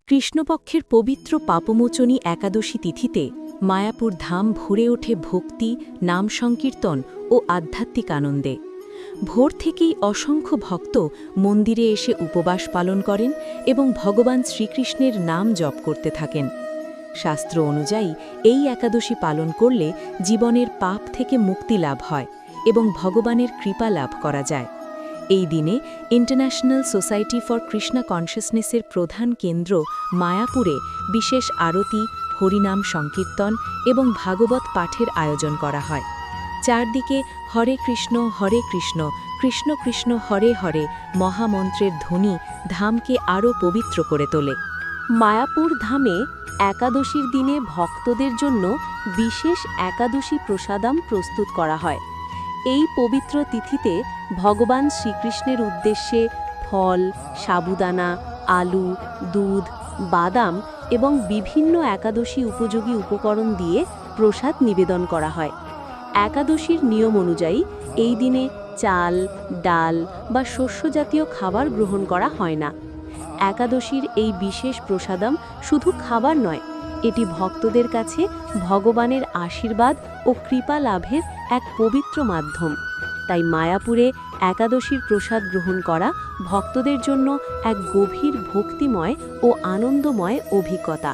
কৃষ্ণপক্ষের পবিত্র পাপমোচনী একাদশী তিথিতে মায়াপুর ধাম ভরে ওঠে ভক্তি, নাম সংকীর্তন ও আধ্যাত্মিক আনন্দে। ভোর থেকেই অসংখ্য ভক্ত মন্দিরে এসে উপবাস পালন করেন এবং ভগবান শ্রীকৃষ্ণের নাম জপ করতে থাকেন। শাস্ত্র অনুযায়ী এই একাদশী পালন করলে জীবনের পাপ থেকে মুক্তি লাভ হয় এবং ভগবানের কৃপা লাভ করা যায়। এই দিনে ইন্টারন্যাশনাল সোসাইটি ফর কৃষ্ণা কনশাসনেসের প্রধান কেন্দ্র মায়াপুরে বিশেষ আরতি, হরিনাম সংকীর্তন এবং ভাগবত পাঠের আয়োজন করা হয়। চারদিকে হরে কৃষ্ণ কৃষ্ণ কৃষ্ণ হরে হরে মহামন্ত্রের ধ্বনি ধামকে আরও পবিত্র করে তোলে। মায়াপুর ধামে একাদশীর দিনে ভক্তদের জন্য বিশেষ একাদশী প্রসাদাম প্রস্তুত করা হয়। এই পবিত্র তিথিতে ভগবান শ্রীকৃষ্ণের উদ্দেশ্যে ফল, সাবুদানা, আলু, দুধ, বাদাম এবং বিভিন্ন একাদশী উপযোগী উপকরণ দিয়ে প্রসাদ নিবেদন করা হয়। একাদশীর নিয়ম অনুযায়ী এই দিনে চাল, ডাল বা শস্যজাতীয় খাবার গ্রহণ করা হয় না। একাদশীর এই বিশেষ প্রসাদাম শুধু খাবার নয়, এটি ভক্তদের কাছে ভগবানের আশীর্বাদ ও কৃপা লাভের এক পবিত্র মাধ্যম। তাই মায়াপুরে একাদশীর প্রসাদ গ্রহণ করা ভক্তদের জন্য এক গভীর ভক্তিময় ও আনন্দময় অভিজ্ঞতা।